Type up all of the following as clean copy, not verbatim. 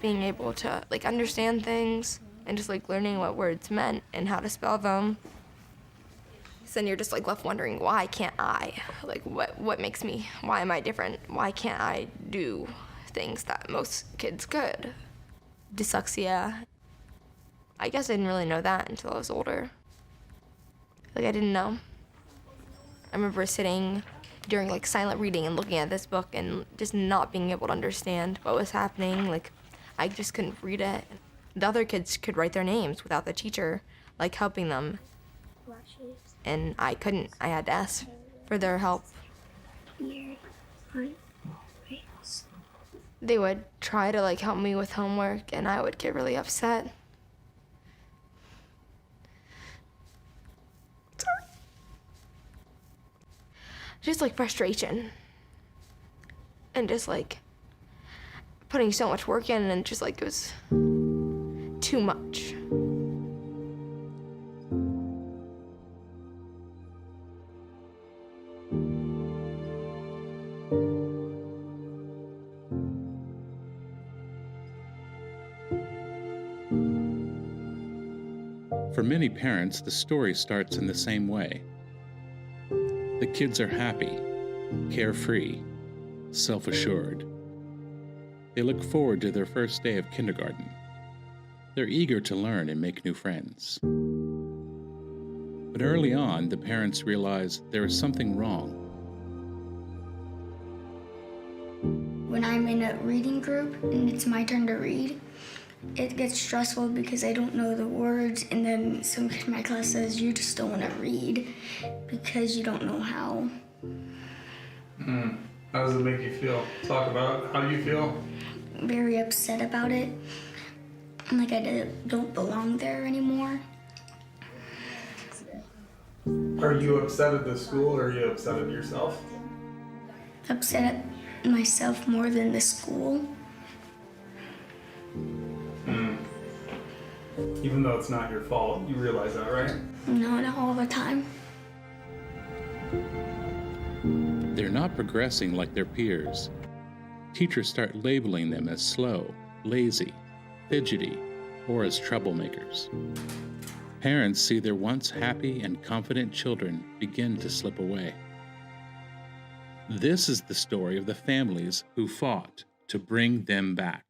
not being able to like understand things and just like learning what words meant and how to spell them. So then you're just like left wondering, why can't I? Like what makes me, why am I different? Why can't I do things that most kids could? Dyslexia, I guess I didn't really know that until I was older. Like I didn't know. I remember sitting during like silent reading and looking at this book and just not being able to understand what was happening. Like I just couldn't read it. The other kids could write their names without the teacher like helping them. And I couldn't. I had to ask for their help. They would try to like help me with homework and I would get really upset. Sorry. Just like frustration. And just like putting so much work in and just like it was too much. For many parents, the story starts in the same way. The kids are happy, carefree, self-assured. They look forward to their first day of kindergarten. They're eager to learn and make new friends. But early on, the parents realize there is something wrong. When I'm in a reading group and it's my turn to read, it gets stressful because I don't know the words, and then some kid in my class says, you just don't want to read because you don't know how. How does it make you feel? Talk about how you feel. Very upset about it. Like I don't belong there anymore. Are you upset at the school or are you upset at yourself? Upset at myself more than the school. Even though it's not your fault, you realize that, right? No, not all the time. They're not progressing like their peers. Teachers start labeling them as slow, lazy, fidgety, or as troublemakers. Parents see their once happy and confident children begin to slip away. This is the story of the families who fought to bring them back.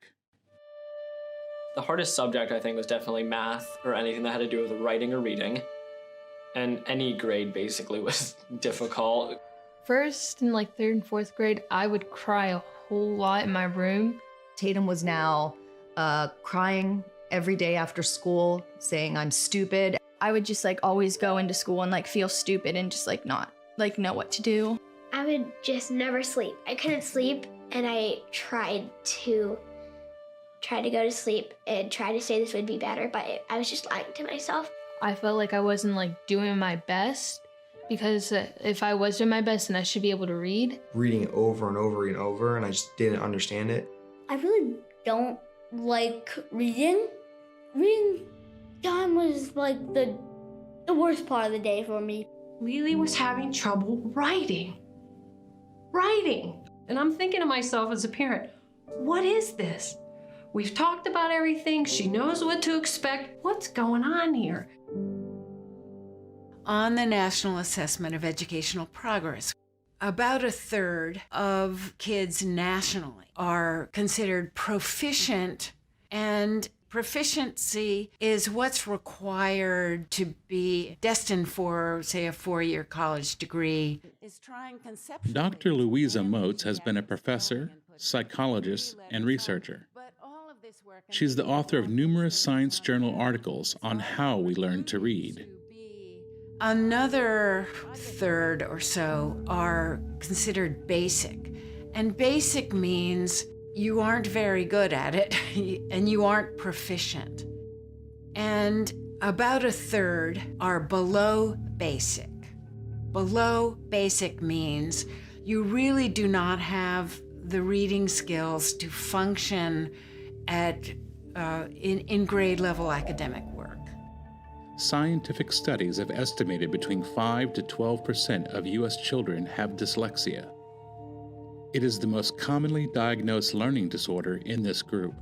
The hardest subject, I think, was definitely math or anything that had to do with writing or reading. And any grade basically was difficult. First in like 3rd and 4th grade, I would cry a whole lot in my room. Tatum was now crying every day after school, saying I'm stupid. I would just like always go into school and like feel stupid and just like not like know what to do. I would just never sleep. I couldn't sleep, and I tried to go to sleep and try to say this would be better, but I was just lying to myself. I felt like I wasn't like doing my best, because if I was doing my best, then I should be able to read. Reading it over and over and over, and I just didn't understand it. I really don't like reading. Reading time was like the worst part of the day for me. Lily was having trouble writing. And I'm thinking to myself as a parent, what is this? We've talked about everything. She knows what to expect. What's going on here? On the National Assessment of Educational Progress, about 1/3 of kids nationally are considered proficient, and proficiency is what's required to be destined for, say, a 4-year college degree. Dr. Louisa Motes has been a professor, psychologist, and researcher. She's the author of numerous science journal articles on how we learn to read. Another 1/3 or so are considered basic. And basic means you aren't very good at it and you aren't proficient. And about 1/3 are below basic. Below basic means you really do not have the reading skills to function in grade level academic work. Scientific studies have estimated between 5 to 12% of U.S. children have dyslexia. It is the most commonly diagnosed learning disorder in this group.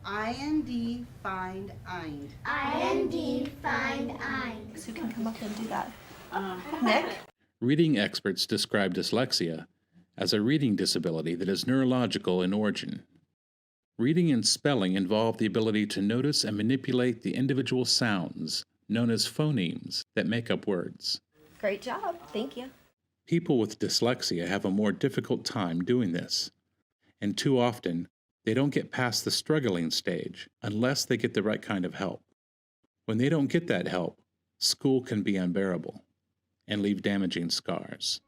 IND, find, eind. IND, find, eind. Who can come up and do that? Nick? Reading experts describe dyslexia as a reading disability that is neurological in origin. Reading and spelling involve the ability to notice and manipulate the individual sounds, known as phonemes, that make up words. Great job. Thank you. People with dyslexia have a more difficult time doing this, and too often, they don't get past the struggling stage unless they get the right kind of help. When they don't get that help, school can be unbearable and leave damaging scars.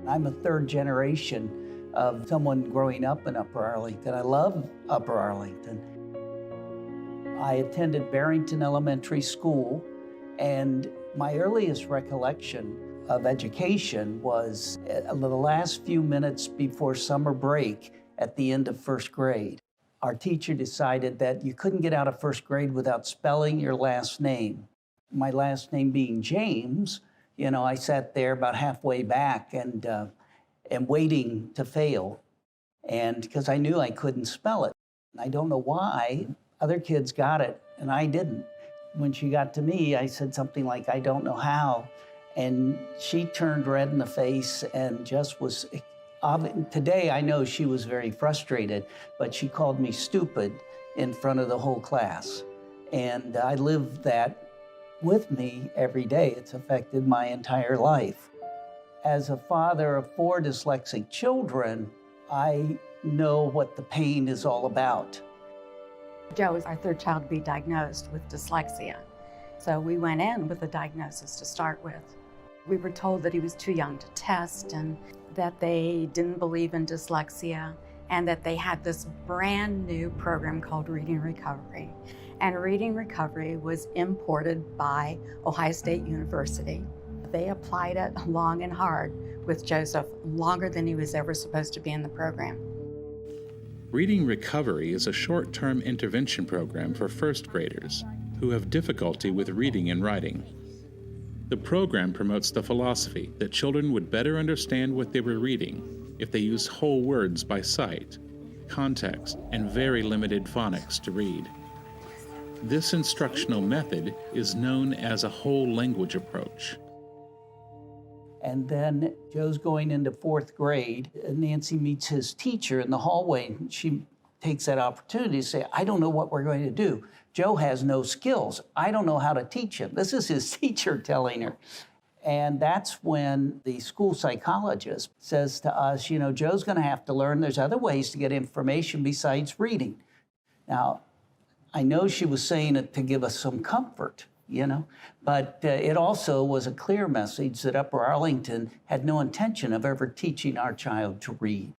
I'm a third generation of someone growing up in Upper Arlington. I love Upper Arlington. I attended Barrington Elementary School, and my earliest recollection of education was the last few minutes before summer break at the end of first grade. Our teacher decided that you couldn't get out of first grade without spelling your last name. My last name being James, you know, I sat there about halfway back and waiting to fail, and because I knew I couldn't spell it. I don't know why other kids got it and I didn't. When she got to me, I said something like, "I don't know how," and she turned red in the face and just was. Today, I know she was very frustrated, but she called me stupid in front of the whole class, and I lived that with me every day. It's affected my entire life. As a father of 4 dyslexic children, I know what the pain is all about. Joe was our third child to be diagnosed with dyslexia. So we went in with a diagnosis to start with. We were told that he was too young to test and that they didn't believe in dyslexia and that they had this brand new program called Reading Recovery. And Reading Recovery was imported by Ohio State University. They applied it long and hard with Joseph, longer than he was ever supposed to be in the program. Reading Recovery is a short-term intervention program for first graders who have difficulty with reading and writing. The program promotes the philosophy that children would better understand what they were reading if they used whole words by sight, context, and very limited phonics to read. This instructional method is known as a whole language approach. And then Joe's going into 4th grade, and Nancy meets his teacher in the hallway, and she takes that opportunity to say, "I don't know what we're going to do. Joe has no skills. I don't know how to teach him." This is his teacher telling her. And that's when the school psychologist says to us, you know, Joe's going to have to learn there's other ways to get information besides reading. Now, I know she was saying it to give us some comfort, you know, but it also was a clear message that Upper Arlington had no intention of ever teaching our child to read.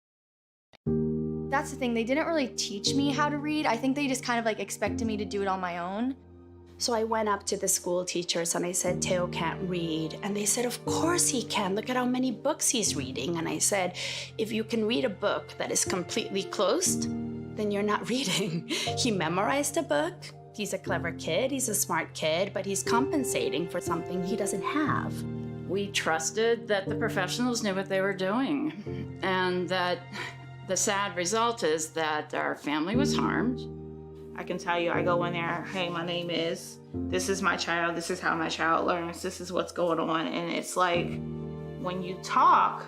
That's the thing, they didn't really teach me how to read. I think they just kind of like expected me to do it on my own. So I went up to the school teachers and I said, "Teo can't read." And they said, "Of course he can. Look at how many books he's reading." And I said, "If you can read a book that is completely closed, then you're not reading." He memorized a book. He's a clever kid, he's a smart kid, but he's compensating for something he doesn't have. We trusted that the professionals knew what they were doing, and that the sad result is that our family was harmed. I can tell you, I go in there, "Hey, my name is, this is my child, this is how my child learns, this is what's going on." And it's like, when you talk,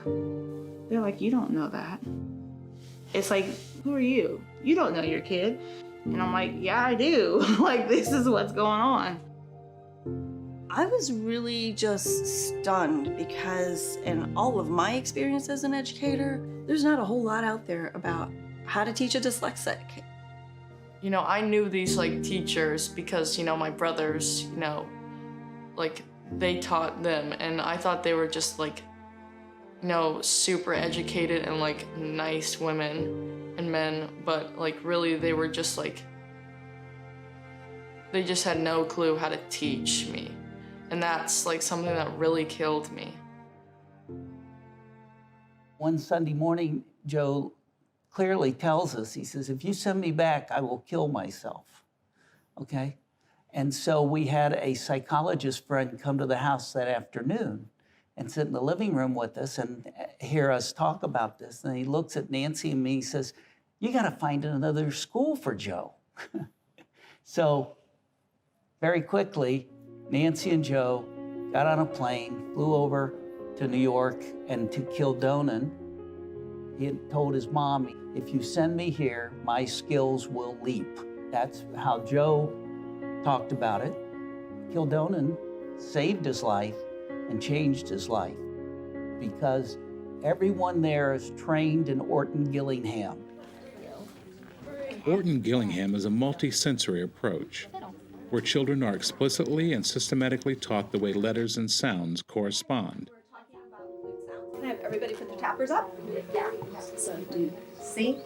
they're like, "You don't know that." It's like, "Who are you? You don't know your kid." And I'm like, "Yeah, I do." Like, this is what's going on. I was really just stunned because in all of my experience as an educator, there's not a whole lot out there about how to teach a dyslexic. You know, I knew these like teachers because, you know, my brothers, you know, like they taught them, and I thought they were just like, you know, super educated and like nice women and men, but like really they were just like, they just had no clue how to teach me. And that's like something that really killed me. One Sunday morning, Joe clearly tells us, he says, "If you send me back, I will kill myself." Okay? And so we had a psychologist friend come to the house that afternoon, and sit in the living room with us and hear us talk about this. And he looks at Nancy and me and says, "You got to find another school for Joe." So very quickly, Nancy and Joe got on a plane, flew over to New York and to Kildonan. He had told his mom, "If you send me here, my skills will leap." That's how Joe talked about it. Kildonan saved his life and changed his life because everyone there is trained in Orton Gillingham. Orton Gillingham is a multi-sensory approach where children are explicitly and systematically taught the way letters and sounds correspond. Can I have everybody put their tappers up? Yeah. So do sync,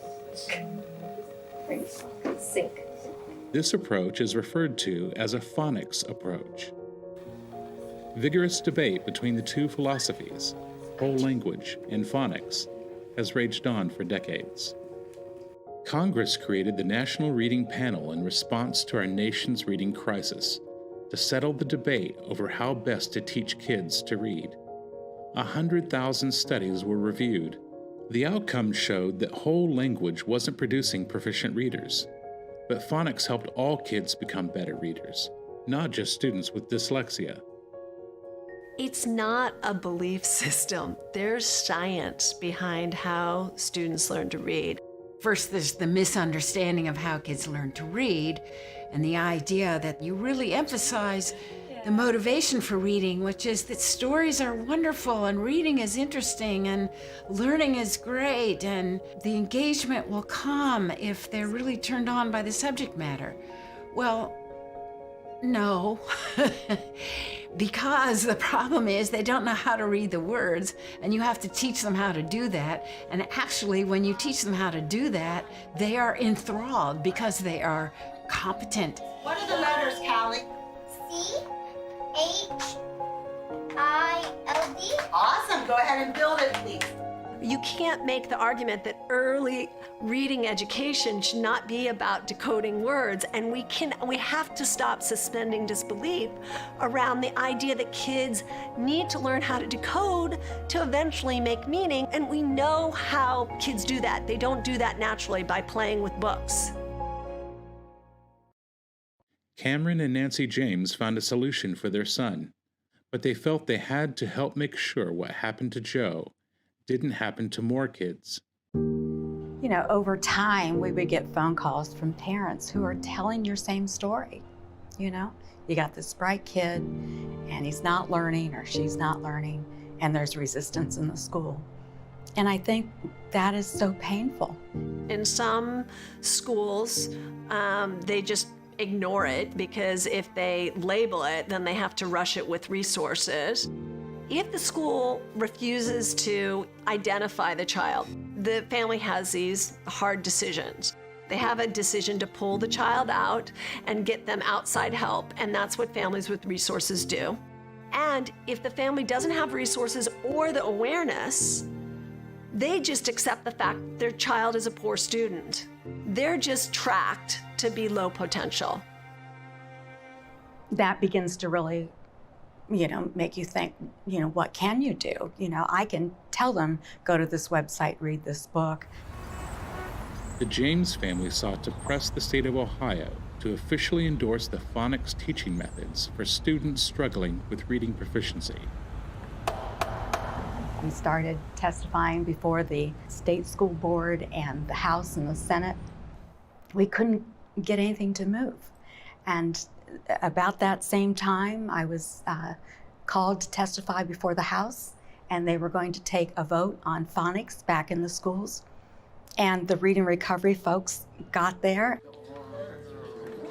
sync. This approach is referred to as a phonics approach. Vigorous debate between the two philosophies, whole language and phonics, has raged on for decades. Congress created the National Reading Panel in response to our nation's reading crisis to settle the debate over how best to teach kids to read. 100,000 studies were reviewed. The outcomes showed that whole language wasn't producing proficient readers, but phonics helped all kids become better readers, not just students with dyslexia. It's not a belief system. There's science behind how students learn to read. First, there's the misunderstanding of how kids learn to read, and the idea that you really emphasize the motivation for reading, which is that stories are wonderful and reading is interesting and learning is great, and the engagement will come if they're really turned on by the subject matter. Well, no, because the problem is they don't know how to read the words, and you have to teach them how to do that. And actually, when you teach them how to do that, they are enthralled because they are competent. What are the letters, Callie? C-H-I-L-D. Awesome. Go ahead and build it, please. You can't make the argument that early reading education should not be about decoding words, and we have to stop suspending disbelief around the idea that kids need to learn how to decode to eventually make meaning, and we know how kids do that. They don't do that naturally by playing with books. Cameron and Nancy James found a solution for their son, but they felt they had to help make sure what happened to Joe didn't happen to more kids. You know, over time, we would get phone calls from parents who are telling your same story. You know, you got this bright kid and he's not learning or she's not learning, and there's resistance in the school. And I think that is so painful. In some schools, they just ignore it because if they label it, then they have to rush it with resources. If the school refuses to identify the child, the family has these hard decisions. They have a decision to pull the child out and get them outside help, and that's what families with resources do. And if the family doesn't have resources or the awareness, they just accept the fact their child is a poor student. They're just tracked to be low potential. That begins to really, you know, make you think, you know, what can you do? You know, I can tell them, go to this website, read this book. The James family sought to press the state of Ohio to officially endorse the phonics teaching methods for students struggling with reading proficiency. We started testifying before the state school board and the House and the Senate. We couldn't get anything to move. And about that same time, I was called to testify before the House, and they were going to take a vote on phonics back in the schools. And the Reading Recovery folks got there.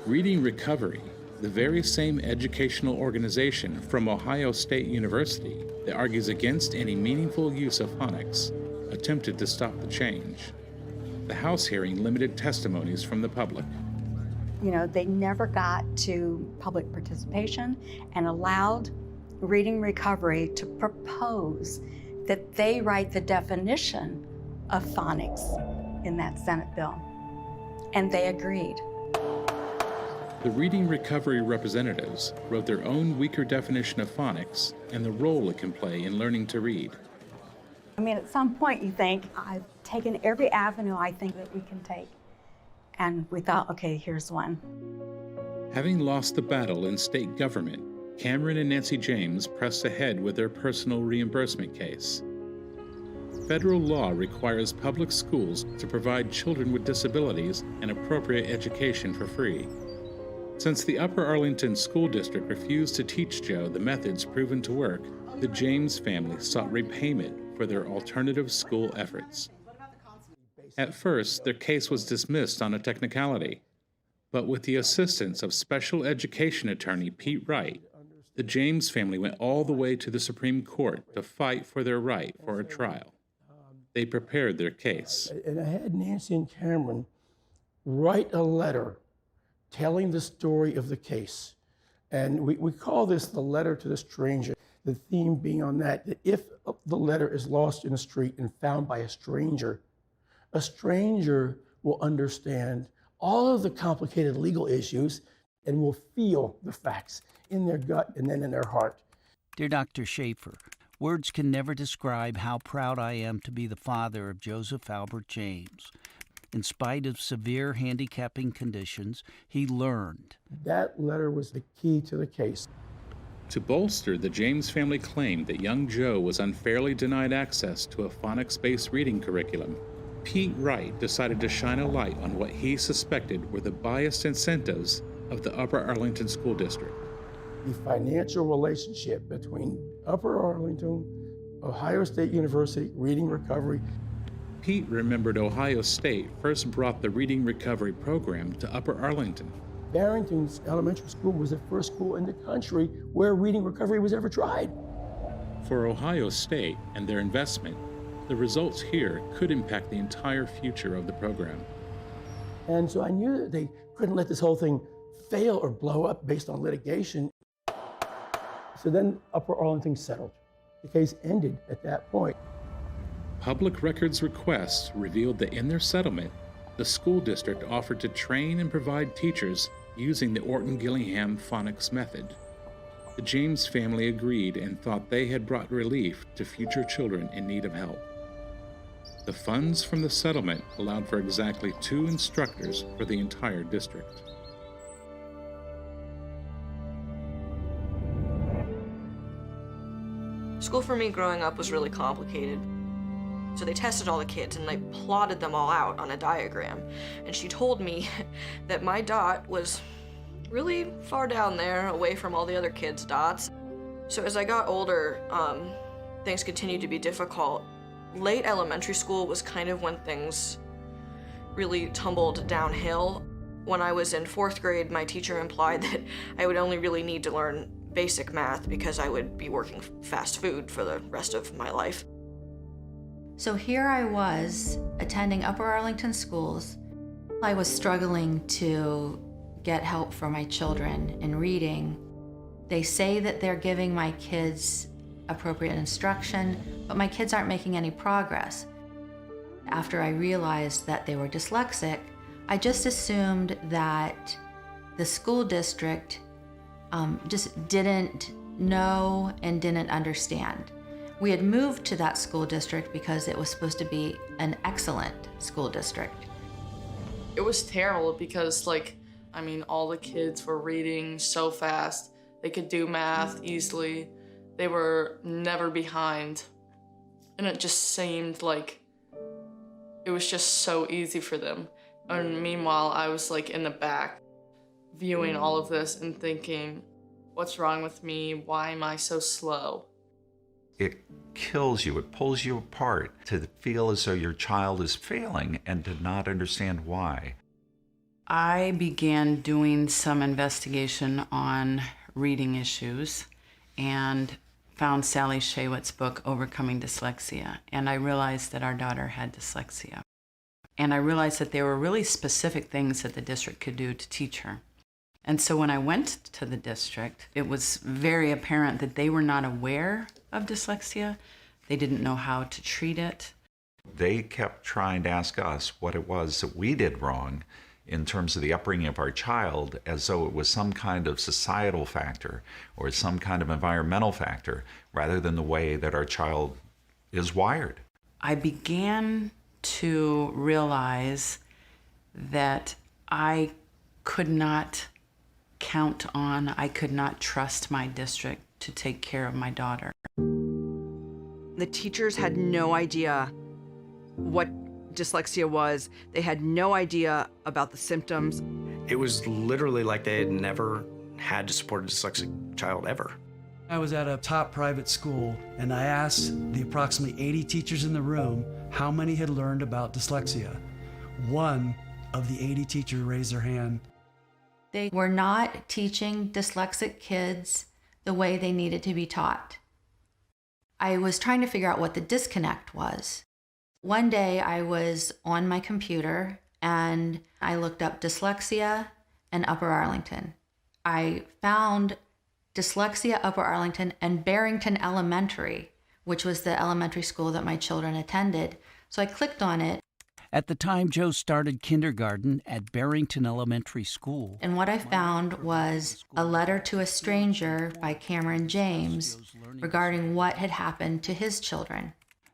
Reading Recovery, the very same educational organization from Ohio State University that argues against any meaningful use of phonics, attempted to stop the change. The House hearing limited testimonies from the public. You know, they never got to public participation and allowed Reading Recovery to propose that they write the definition of phonics in that Senate bill. And they agreed. The reading recovery representatives wrote their own weaker definition of phonics and the role it can play in learning to read. I mean, at some point you think, I've taken every avenue I think that we can take. And we thought, okay, here's one. Having lost the battle in state government, Cameron and Nancy James pressed ahead with their personal reimbursement case. Federal law requires public schools to provide children with disabilities an appropriate education for free. Since the Upper Arlington School District refused to teach Joe the methods proven to work, the James family sought repayment for their alternative school efforts. At first, their case was dismissed on a technicality, but with the assistance of special education attorney Pete Wright, the James family went all the way to the Supreme Court to fight for their right for a trial. They prepared their case. And I had Nancy and Cameron write a letter telling the story of the case. And we call this the letter to the stranger, the theme being on that if the letter is lost in the street and found by a stranger will understand all of the complicated legal issues and will feel the facts in their gut and then in their heart. Dear Dr. Schaefer, words can never describe how proud I am to be the father of Joseph Albert James. In spite of severe handicapping conditions, he learned. That letter was the key to the case. To bolster the James family claim that young Joe was unfairly denied access to a phonics-based reading curriculum, Pete Wright decided to shine a light on what he suspected were the biased incentives of the Upper Arlington School District. The financial relationship between Upper Arlington, Ohio State University, Reading Recovery. Pete remembered Ohio State first brought the Reading Recovery program to Upper Arlington. Barrington's elementary school was the first school in the country where Reading Recovery was ever tried. For Ohio State and their investment, the results here could impact the entire future of the program. And so I knew that they couldn't let this whole thing fail or blow up based on litigation. So then Upper Arlington settled. The case ended at that point. Public records requests revealed that in their settlement, the school district offered to train and provide teachers using the Orton-Gillingham phonics method. The James family agreed and thought they had brought relief to future children in need of help. The funds from the settlement allowed for exactly 2 instructors for the entire district. School for me growing up was really complicated. So they tested all the kids and they plotted them all out on a diagram. And she told me that my dot was really far down there, away from all the other kids' dots. So as I got older, things continued to be difficult. Late elementary school was kind of when things really tumbled downhill. When I was in 4th grade, my teacher implied that I would only really need to learn basic math because I would be working fast food for the rest of my life. So here I was attending Upper Arlington schools. I was struggling to get help for my children in reading. They say that they're giving my kids appropriate instruction, but my kids aren't making any progress. After I realized that they were dyslexic, I just assumed that the school district just didn't know and didn't understand. We had moved to that school district because it was supposed to be an excellent school district. It was terrible because, all the kids were reading so fast. They could do math easily. They were never behind. And it just seemed like it was just so easy for them. And meanwhile, I was in the back viewing all of this and thinking, what's wrong with me? Why am I so slow? It kills you, it pulls you apart to feel as though your child is failing and to not understand why. I began doing some investigation on reading issues and found Sally Shaywitz's book, Overcoming Dyslexia, and I realized that our daughter had dyslexia. And I realized that there were really specific things that the district could do to teach her. And so when I went to the district, it was very apparent that they were not aware of dyslexia. They didn't know how to treat it. They kept trying to ask us what it was that we did wrong in terms of the upbringing of our child as though it was some kind of societal factor or some kind of environmental factor rather than the way that our child is wired. I began to realize that I could not count on, I could not trust my district to take care of my daughter. The teachers had no idea what dyslexia was. They had no idea about the symptoms. It was literally like they had never had to support a dyslexic child ever. I was at a top private school, and I asked the approximately 80 teachers in the room how many had learned about dyslexia. One of the 80 teachers raised their hand. They were not teaching dyslexic kids the way they needed to be taught. I was trying to figure out what the disconnect was. One day I was on my computer and I looked up dyslexia and Upper Arlington. I found Dyslexia Upper Arlington and Barrington Elementary, which was the elementary school that my children attended. So I clicked on it. At the time, Joe started kindergarten at Barrington Elementary School. And what I found was a letter to a stranger by Cameron James regarding what had happened to his children.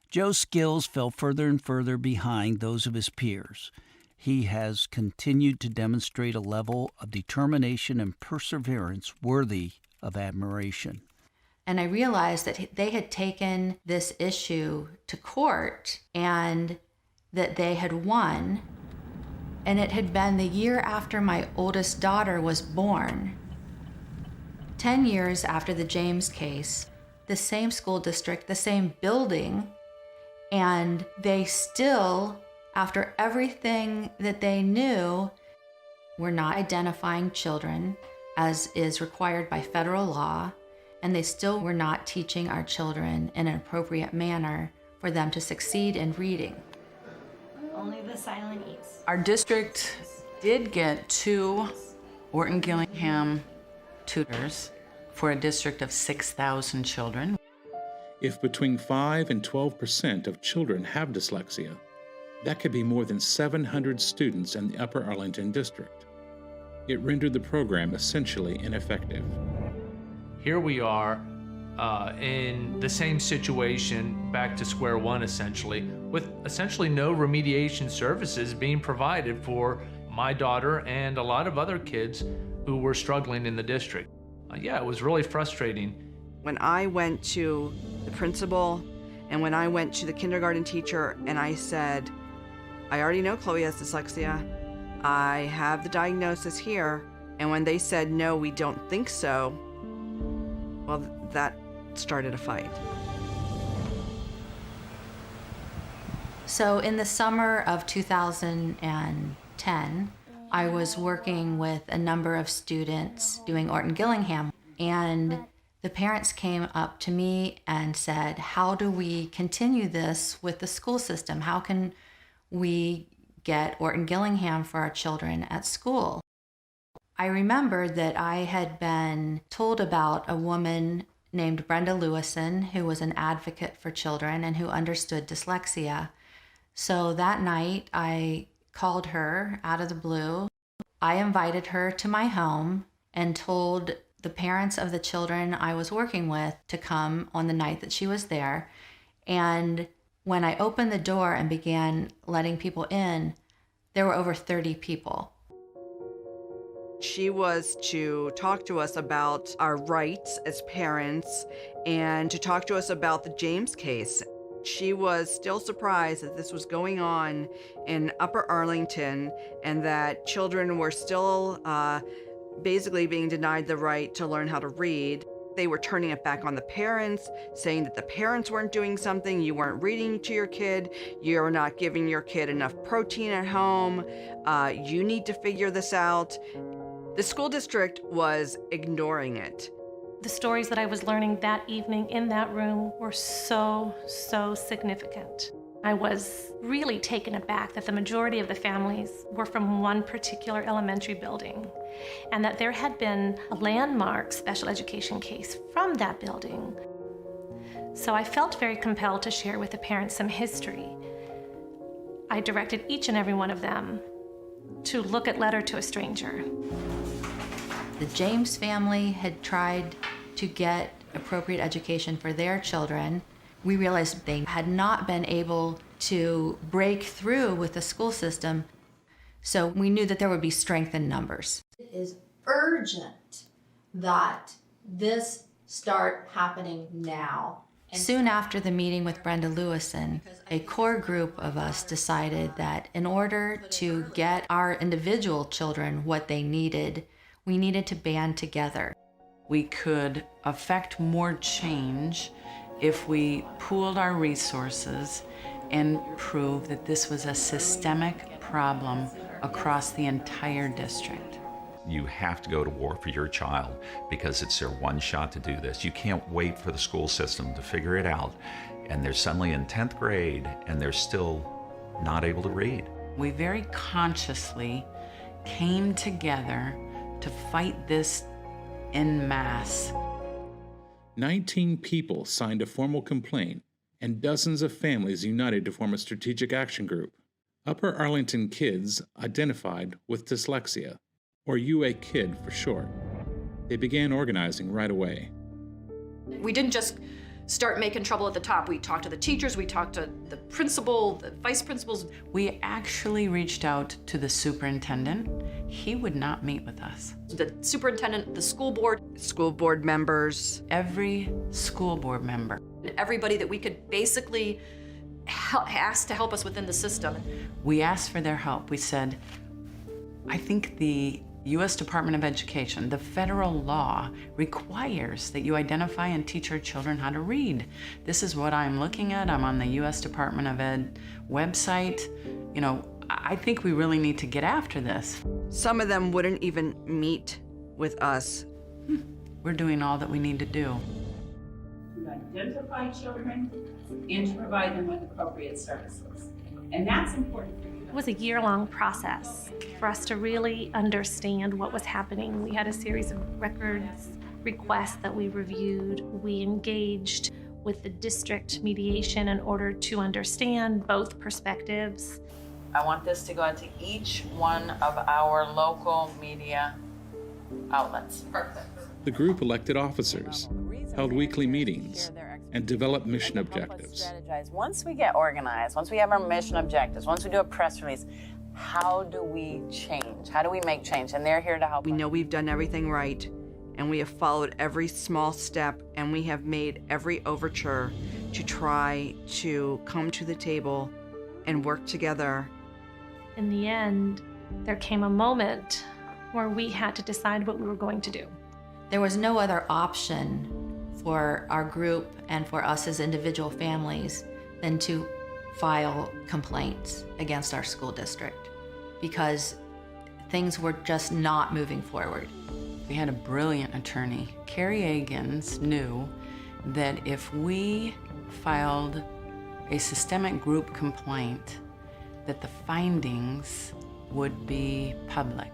Joe's skills fell further and further behind those of his peers. He has continued to demonstrate a level of determination and perseverance worthy of admiration. And I realized that they had taken this issue to court and that they had won. And it had been the year after my oldest daughter was born. 10 years after the James case, the same school district, the same building, and they still, after everything that they knew, were not identifying children as is required by federal law, and they still were not teaching our children in an appropriate manner for them to succeed in reading. Only the silent E's. Our district did get 2 Orton Gillingham tutors for a district of 6,000 children. If between 5 and 12% of children have dyslexia, that could be more than 700 students in the Upper Arlington district. It rendered the program essentially ineffective. Here we are in the same situation, back to square one essentially, with essentially no remediation services being provided for my daughter and a lot of other kids who were struggling in the district. Yeah, it was really frustrating. When I went to the principal and when I went to the kindergarten teacher and I said, I already know Chloe has dyslexia. I have the diagnosis here. And when they said, no, we don't think so, well, that started a fight. So in the summer of 2010, I was working with a number of students doing Orton Gillingham, and the parents came up to me and said, how do we continue this with the school system? How can we get Orton Gillingham for our children at school? I remembered that I had been told about a woman named Brenda Lewison, who was an advocate for children and who understood dyslexia. So that night I called her out of the blue. I invited her to my home and told the parents of the children I was working with to come on the night that she was there. And when I opened the door and began letting people in, there were over 30 people. She was to talk to us about our rights as parents and to talk to us about the James case. She was still surprised that this was going on in Upper Arlington and that children were still basically being denied the right to learn how to read. They were turning it back on the parents, saying that the parents weren't doing something, you weren't reading to your kid, you're not giving your kid enough protein at home, you need to figure this out. The school district was ignoring it. The stories that I was learning that evening in that room were so significant. I was really taken aback that the majority of the families were from one particular elementary building and that there had been a landmark special education case from that building. So I felt very compelled to share with the parents some history. I directed each and every one of them to look at Letter to a Stranger. The James family had tried to get appropriate education for their children. We realized they had not been able to break through with the school system, so we knew that there would be strength in numbers. It is urgent that this start happening now. Soon after the meeting with Brenda Lewison, a core group of us decided that in order to get our individual children what they needed, we needed to band together. We could affect more change if we pooled our resources and proved that this was a systemic problem across the entire district. You have to go to war for your child because it's their one shot to do this. You can't wait for the school system to figure it out, and they're suddenly in 10th grade and they're still not able to read. We very consciously came together to fight this en masse. 19 people signed a formal complaint, and dozens of families united to form a strategic action group. Upper Arlington kids identified with dyslexia, or UA Kid for short. They began organizing right away. We didn't just start making trouble at the top. We talked to the teachers, we talked to the principal, the vice principals. We actually reached out to the superintendent. He would not meet with us. The superintendent, the school board members, every school board member. Everybody that we could basically ask to help us within the system. We asked for their help. We said, I think the U.S. Department of Education, the federal law requires that you identify and teach our children how to read. This is what I'm looking at. I'm on the U.S. Department of Ed website. You know, I think we really need to get after this. Some of them wouldn't even meet with us. We're doing all that we need to do. To identify children and to provide them with appropriate services. And that's important for you. It was a year-long process for us to really understand what was happening. We had a series of records requests that we reviewed. We engaged with the district mediation in order to understand both perspectives. I want this to go out to each one of our local media outlets. Perfect. The group elected officers, held weekly meetings, and developed mission objectives. Once we get organized, once we have our mission objectives, once we do a press release, how do we change? How do we make change? And they're here to help. We know we've done everything right, and we have followed every small step, and we have made every overture to try to come to the table and work together. In the end, there came a moment where we had to decide what we were going to do. There was no other option for our group and for us as individual families than to file complaints against our school district because things were just not moving forward. We had a brilliant attorney. Carrie Agins knew that if we filed a systemic group complaint, that the findings would be public,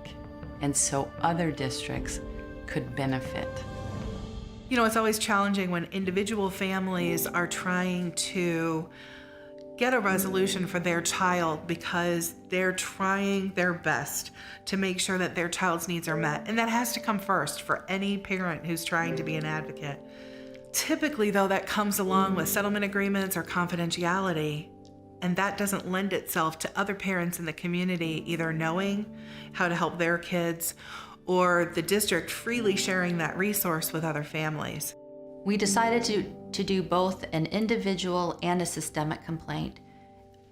and so other districts could benefit. You know, it's always challenging when individual families are trying to get a resolution for their child because they're trying their best to make sure that their child's needs are met. And that has to come first for any parent who's trying to be an advocate. Typically, though, that comes along with settlement agreements or confidentiality, and that doesn't lend itself to other parents in the community either knowing how to help their kids or the district freely sharing that resource with other families. We decided to do both an individual and a systemic complaint.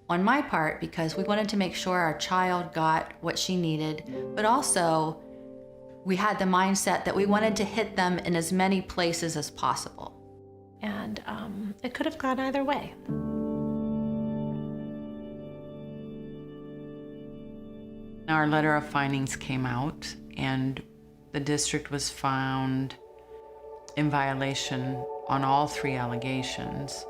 On my part, because we wanted to make sure our child got what she needed, but also we had the mindset that we wanted to hit them in as many places as possible. And it could have gone either way. Our letter of findings came out, and the district was found in violation on all 3 allegations.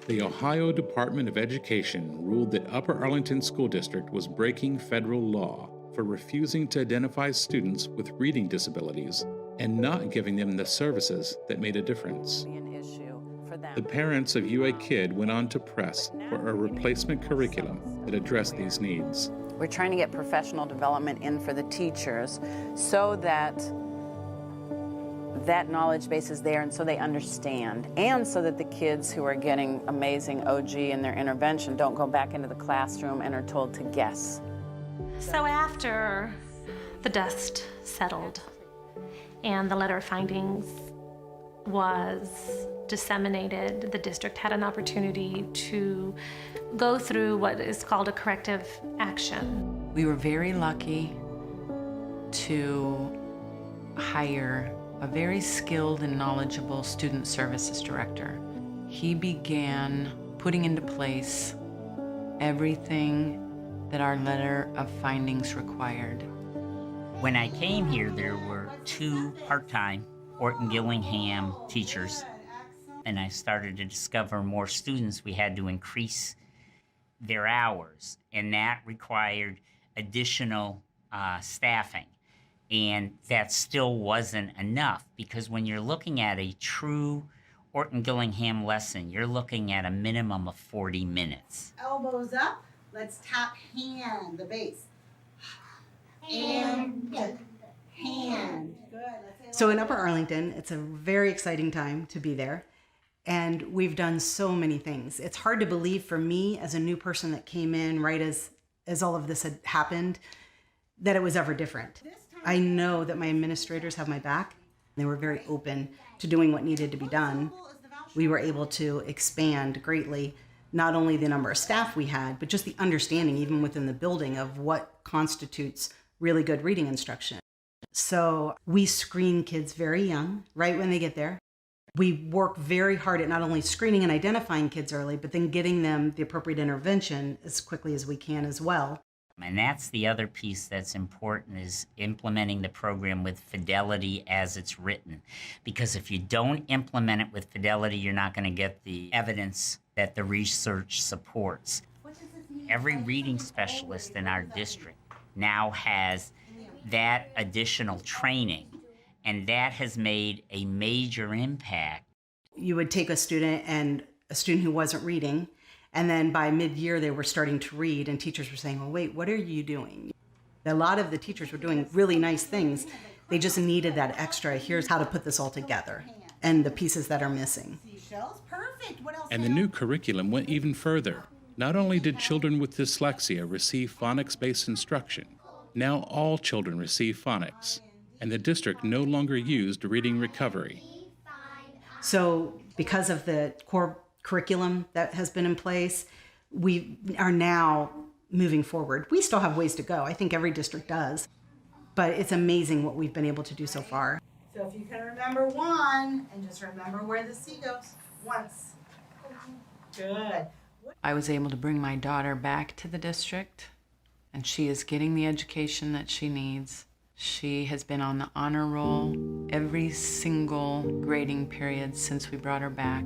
The Ohio Department of Education ruled that Upper Arlington School District was breaking federal law for refusing to identify students with reading disabilities and not giving them the services that made a difference. them. The parents of UA Kid went on to press for a replacement curriculum that addressed these needs. We're trying to get professional development in for the teachers so that that knowledge base is there and so they understand, and so that the kids who are getting amazing OG in their intervention don't go back into the classroom and are told to guess. So after the dust settled and the letter of findings was disseminated, the district had an opportunity to go through what is called a corrective action. We were very lucky to hire a very skilled and knowledgeable student services director. He began putting into place everything that our letter of findings required. When I came here, there were 2 part-time Orton Gillingham teachers, and I started to discover more students. We had to increase their hours, and that required additional staffing. And that still wasn't enough, because when you're looking at a true Orton Gillingham lesson, you're looking at a minimum of 40 minutes. Elbows up. Let's tap hand, the bass. And hand. Good. So in Upper Arlington, it's a very exciting time to be there. And we've done so many things. It's hard to believe for me as a new person that came in right as all of this had happened, that it was ever different. I know that my administrators have my back. They were very open to doing what needed to be done. We were able to expand greatly, not only the number of staff we had, but just the understanding, even within the building, of what constitutes really good reading instruction. So we screen kids very young, right when they get there. We work very hard at not only screening and identifying kids early, but then getting them the appropriate intervention as quickly as we can as well. And that's the other piece that's important, is implementing the program with fidelity as it's written. Because if you don't implement it with fidelity, you're not going to get the evidence that the research supports. Every reading specialist in our district now has that additional training, and that has made a major impact. You would take a student who wasn't reading, and then by mid-year they were starting to read, and teachers were saying, well, wait, what are you doing? A lot of the teachers were doing really nice things. They just needed that extra, here's how to put this all together, and the pieces that are missing. And the new curriculum went even further. Not only did children with dyslexia receive phonics-based instruction, now all children receive phonics, and the district no longer used reading recovery. So because of the core curriculum that has been in place, we are now moving forward. We still have ways to go. I think every district does, but it's amazing what we've been able to do so far. So if you can remember 1, and just remember where the C goes. Once. Good. I was able to bring my daughter back to the district, and she is getting the education that she needs. She has been on the honor roll every single grading period since we brought her back.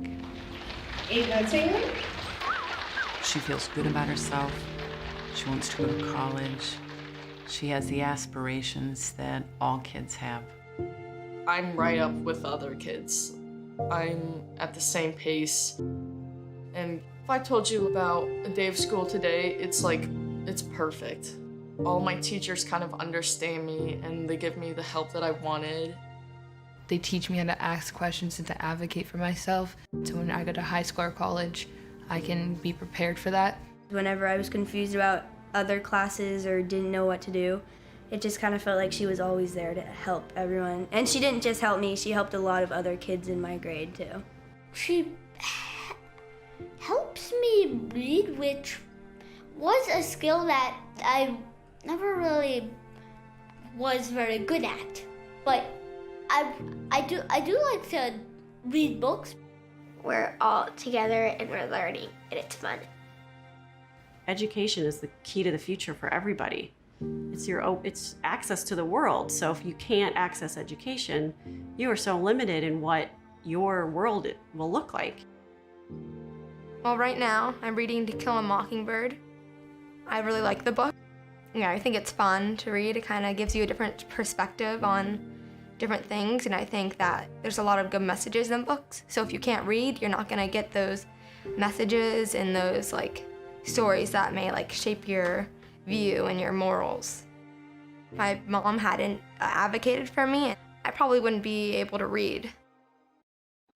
She feels good about herself. She wants to go to college. She has the aspirations that all kids have. I'm right up with other kids. I'm at the same pace. And if I told you about a day of school today, it's like, it's perfect. All my teachers kind of understand me, and they give me the help that I wanted. They teach me how to ask questions and to advocate for myself. So when I go to high school or college, I can be prepared for that. Whenever I was confused about other classes or didn't know what to do, it just kind of felt like she was always there to help everyone. And she didn't just help me, she helped a lot of other kids in my grade too. She helps me read, which was a skill that I never really was very good at. But I do like to read books. We're all together and we're learning, and it's fun. Education is the key to the future for everybody. It's access to the world. So if you can't access education, you are so limited in what your world will look like. Well, right now I'm reading To Kill a Mockingbird. I really like the book. Yeah, I think it's fun to read. It kind of gives you a different perspective on different things, and I think that there's a lot of good messages in books. So if you can't read, you're not gonna get those messages and those like stories that may like shape your view and your morals. If my mom hadn't advocated for me, I probably wouldn't be able to read.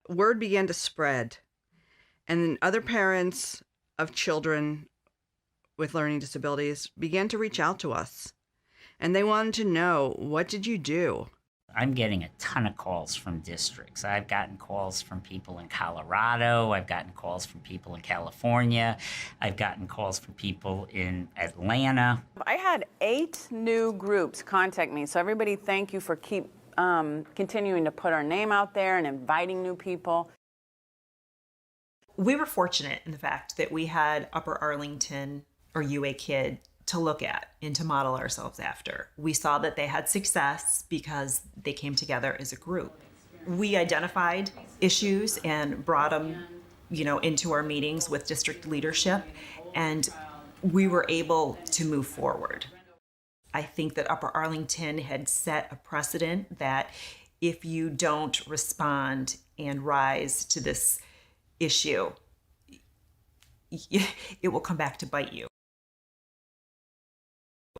Word began to spread, and other parents of children with learning disabilities began to reach out to us. And they wanted to know, what did you do? I'm getting a ton of calls from districts. I've gotten calls from people in Colorado. I've gotten calls from people in California. I've gotten calls from people in Atlanta. I had 8 new groups contact me. So everybody, thank you for continuing to put our name out there and inviting new people. We were fortunate in the fact that we had Upper Arlington or UA Kid to look at and to model ourselves after. We saw that they had success because they came together as a group. We identified issues and brought them, into our meetings with district leadership, and we were able to move forward. I think that Upper Arlington had set a precedent that if you don't respond and rise to this issue, it will come back to bite you.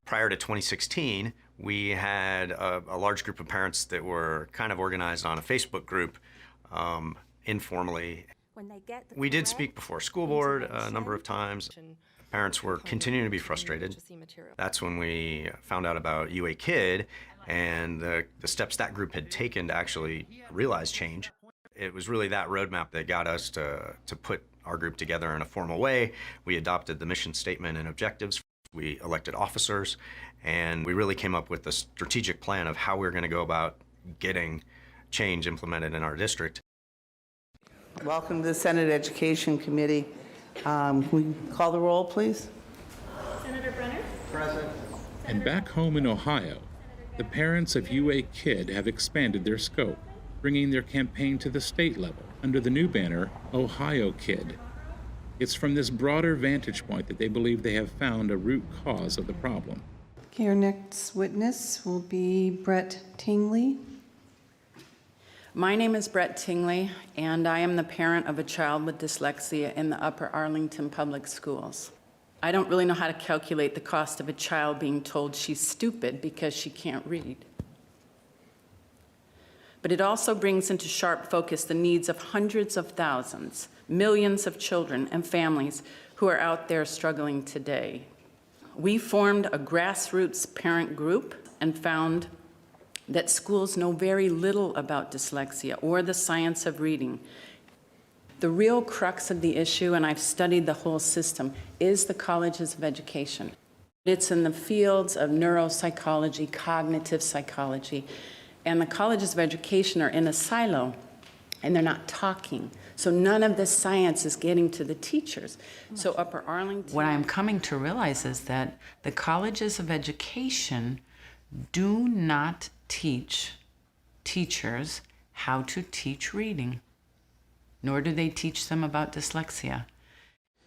Prior to 2016, we had a large group of parents that were kind of organized on a Facebook group informally. We did speak before school board a number of times. Parents were continuing to be frustrated. That's when we found out about UA Kid and the steps that group had taken to actually realize change. It was really that roadmap that got us to put our group together in a formal way. We adopted the mission statement and objectives. We elected officers, and we really came up with a strategic plan of how we were going to go about getting change implemented in our district. Welcome to the Senate Education Committee. Can we call the roll, please? Senator Brenner? Present. And back home in Ohio, the parents of UA Kid have expanded their scope, bringing their campaign to the state level under the new banner, Ohio Kid. It's from this broader vantage point that they believe they have found a root cause of the problem. Okay, our next witness will be Brett Tingley. My name is Brett Tingley, and I am the parent of a child with dyslexia in the Upper Arlington Public Schools. I don't really know how to calculate the cost of a child being told she's stupid because she can't read. But it also brings into sharp focus the needs of hundreds of thousands, millions of children and families who are out there struggling today. We formed a grassroots parent group and found that schools know very little about dyslexia or the science of reading. The real crux of the issue, and I've studied the whole system, is the colleges of education. It's in the fields of neuropsychology, cognitive psychology, and the colleges of education are in a silo, and they're not talking. So none of this science is getting to the teachers. So Upper Arlington... What I'm coming to realize is that the colleges of education do not teach teachers how to teach reading, nor do they teach them about dyslexia.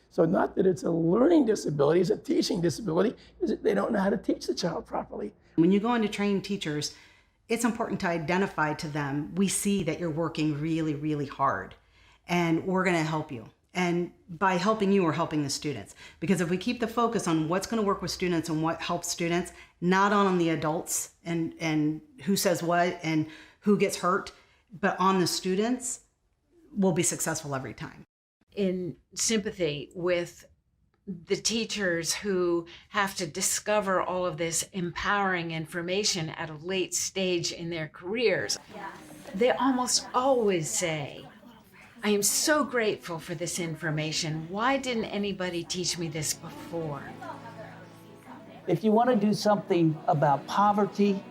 So not that it's a learning disability, it's a teaching disability, is that they don't know how to teach the child properly. When you go in to train teachers, it's important to identify to them, we see that you're working really, really hard, and we're going to help you. And by helping you, we're helping the students. Because if we keep the focus on what's going to work with students and what helps students, not on the adults and who says what and who gets hurt, but on the students, we'll be successful every time. In sympathy with the teachers who have to discover all of this empowering information at a late stage in their careers. They almost always say, I am so grateful for this information. Why didn't anybody teach me this before? If you want to do something about poverty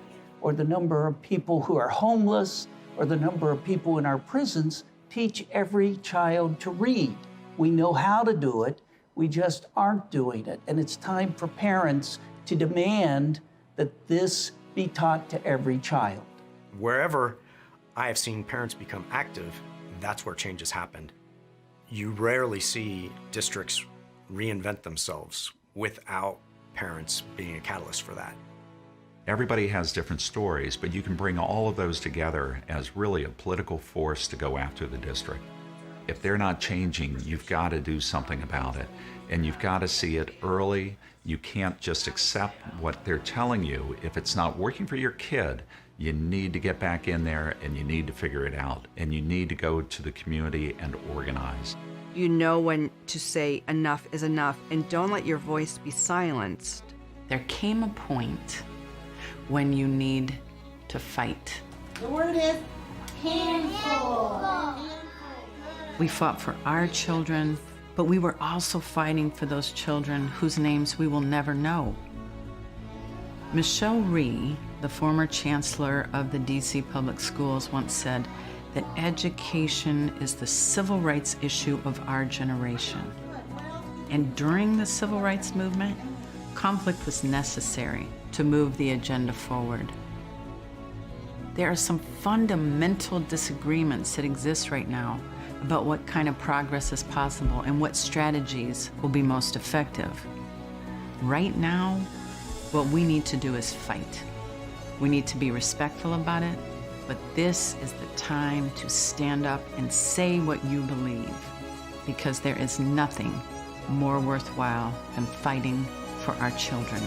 or the number of people who are homeless or the number of people in our prisons, teach every child to read. We know how to do it. We just aren't doing it. And it's time for parents to demand that this be taught to every child. Wherever I have seen parents become active, that's where change has happened. You rarely see districts reinvent themselves without parents being a catalyst for that. Everybody has different stories, but you can bring all of those together as really a political force to go after the district. If they're not changing, you've got to do something about it. And you've got to see it early. You can't just accept what they're telling you. If it's not working for your kid, you need to get back in there and you need to figure it out. And you need to go to the community and organize. You know when to say enough is enough, and don't let your voice be silenced. There came a point when you need to fight. The word is handful. We fought for our children, but we were also fighting for those children whose names we will never know. Michelle Rhee, the former chancellor of the DC Public Schools, once said that education is the civil rights issue of our generation. And during the civil rights movement, conflict was necessary to move the agenda forward. There are some fundamental disagreements that exist right now about what kind of progress is possible and what strategies will be most effective. Right now, what we need to do is fight. We need to be respectful about it, but this is the time to stand up and say what you believe, because there is nothing more worthwhile than fighting for our children.